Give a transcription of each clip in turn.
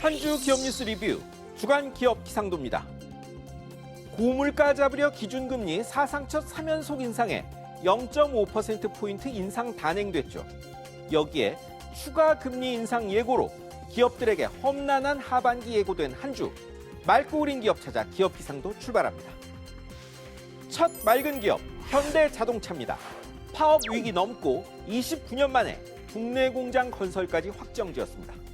한 주 기업 뉴스 리뷰 주간 기업 기상도입니다. 고물가 잡으려 기준금리 사상 첫 3연속 인상에 0.5%포인트 인상 단행됐죠. 여기에 추가 금리 인상 예고로 기업들에게 험난한 하반기 예고된 한 주, 맑고 우린 기업 찾아 기업 기상도 출발합니다. 첫 맑은 기업, 현대자동차입니다. 파업 위기 넘고 29년 만에 국내 공장 건설까지 확정지었습니다.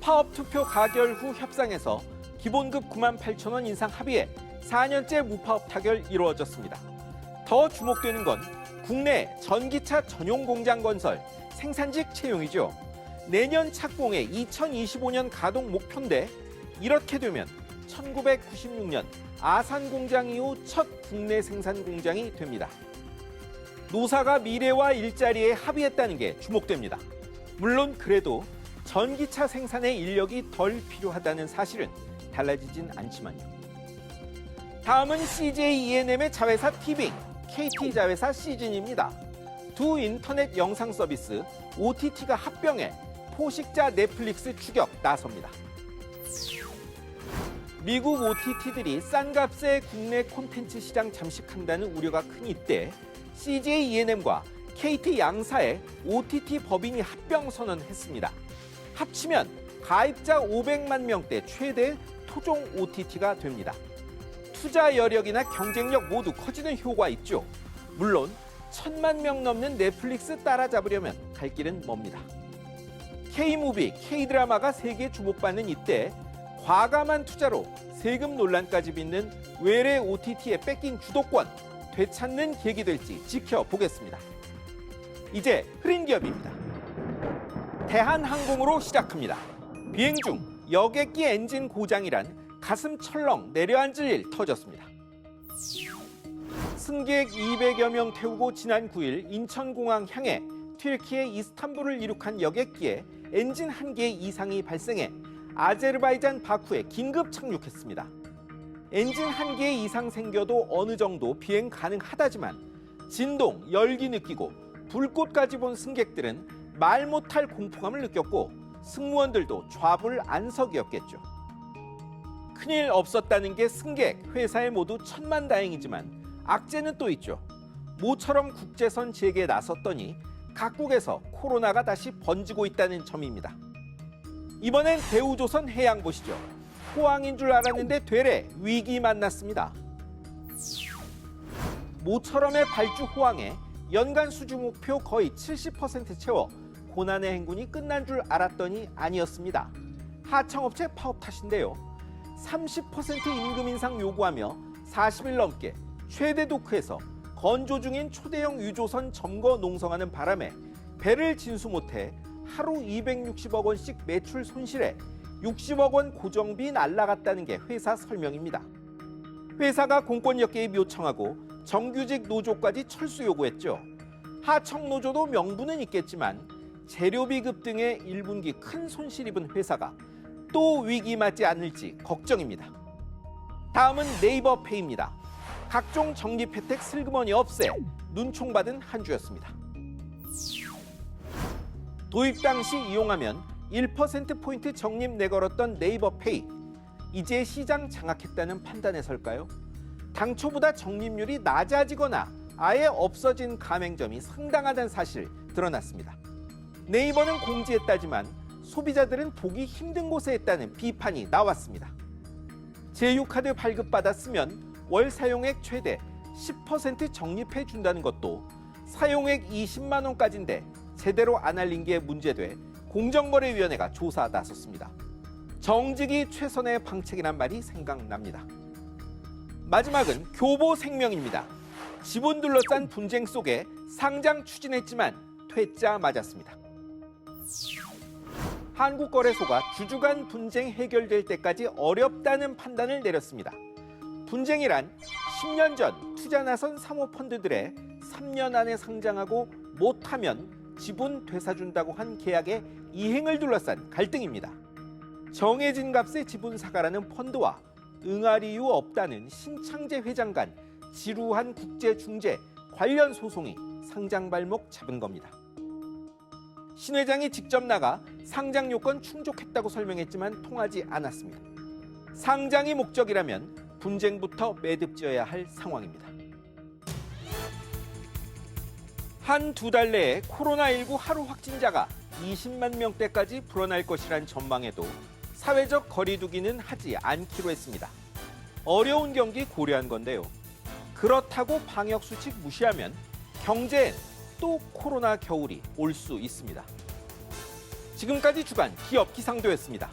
파업 투표 가결 후 협상에서 기본급 98,000원 인상 합의에 4년째 무파업 타결 이루어졌습니다. 더 주목되는 건 국내 전기차 전용 공장 건설, 생산직 채용이죠. 내년 착공에 2025년 가동 목표인데 이렇게 되면 1996년 아산 공장 이후 첫 국내 생산 공장이 됩니다. 노사가 미래와 일자리에 합의했다는 게 주목됩니다. 물론 그래도 전기차 생산에 인력이 덜 필요하다는 사실은 달라지진 않지만요. 다음은 CJ E&M의 자회사 티빙, KT 자회사 시즌입니다. 두 인터넷 영상 서비스 OTT가 합병해 포식자 넷플릭스 추격 나섭니다. 미국 OTT들이 싼 값에 국내 콘텐츠 시장 잠식한다는 우려가 큰 이때 CJ E&M과 KT 양사의 OTT 법인이 합병 선언했습니다. 합치면 가입자 500만 명대 최대 토종 OTT가 됩니다. 투자 여력이나 경쟁력 모두 커지는 효과 있죠. 물론 1,000만 명 넘는 넷플릭스 따라잡으려면 갈 길은 멉니다. K무비, K드라마가 세계 주목받는 이때 과감한 투자로 세금 논란까지 빚는 외래 OTT에 뺏긴 주도권 되찾는 계기 될지 지켜보겠습니다. 이제 흐린 기업입니다. 대한항공으로 시작합니다. 비행 중 여객기 엔진 고장이란 가슴 철렁 내려앉을 일 터졌습니다. 승객 200여 명 태우고 지난 9일 인천공항 향해 튀르키예 이스탄불을 이륙한 여객기에 엔진 한 개 이상이 발생해 아제르바이잔 바쿠에 긴급 착륙했습니다. 엔진 한 개 이상 생겨도 어느 정도 비행 가능하다지만 진동, 열기 느끼고 불꽃까지 본 승객들은 말 못할 공포감을 느꼈고 승무원들도 좌불안석이었겠죠. 큰일 없었다는 게 승객, 회사에 모두 천만다행이지만 악재는 또 있죠. 모처럼 국제선 재개에 나섰더니 각국에서 코로나가 다시 번지고 있다는 점입니다. 이번엔 대우조선 해양 보시죠. 호황인 줄 알았는데 되레 위기 만났습니다. 모처럼의 발주 호황에 연간 수주 목표 거의 70% 채워 고난의 행군이 끝난 줄 알았더니 아니었습니다. 하청업체 파업 탓인데요. 30% 임금 인상 요구하며 40일 넘게 최대 도크에서 건조 중인 초대형 유조선 점거 농성하는 바람에 배를 진수 못해 하루 260억 원씩 매출 손실에 60억 원 고정비 날라갔다는 게 회사 설명입니다. 회사가 공권력 개입 요청하고 정규직 노조까지 철수 요구했죠. 하청 노조도 명분은 있겠지만 재료비 급등에 1분기 큰 손실 입은 회사가 또 위기 맞지 않을지 걱정입니다. 다음은 네이버페이입니다. 각종 적립 혜택 슬그머니 없애 눈총받은 한 주였습니다. 도입 당시 이용하면 1%포인트 적립 내걸었던 네이버페이, 이제 시장 장악했다는 판단에설까요? 당초보다 적립률이 낮아지거나 아예 없어진 가맹점이 상당하다는 사실 드러났습니다. 네이버는 공지했다지만 소비자들은 보기 힘든 곳에 했다는 비판이 나왔습니다. 제휴카드 발급받았으면 월 사용액 최대 10% 적립해 준다는 것도 사용액 20만 원까지인데 제대로 안 알린 게 문제돼 공정거래위원회가 조사 나섰습니다. 정직이 최선의 방책이란 말이 생각납니다. 마지막은 교보생명입니다. 지분 둘러싼 분쟁 속에 상장 추진했지만 퇴짜 맞았습니다. 한국거래소가 주주간 분쟁 해결될 때까지 어렵다는 판단을 내렸습니다. 분쟁이란 10년 전 투자 나선 사모펀드들의 3년 안에 상장하고 못하면 지분 되사준다고 한 계약의 이행을 둘러싼 갈등입니다. 정해진 값의 지분 사가라는 펀드와 응할 이유 없다는 신창재 회장 간 지루한 국제 중재 관련 소송이 상장 발목 잡은 겁니다. 신 회장이 직접 나가 상장 요건 충족했다고 설명했지만 통하지 않았습니다. 상장이 목적이라면 분쟁부터 매듭지어야 할 상황입니다. 한 두 달 내에 코로나19 하루 확진자가 20만 명대까지 불어날 것이란 전망에도 사회적 거리두기는 하지 않기로 했습니다. 어려운 경기 고려한 건데요. 그렇다고 방역수칙 무시하면 경제엔 또 코로나 겨울이 올 수 있습니다. 지금까지 주간 기업 기상도였습니다.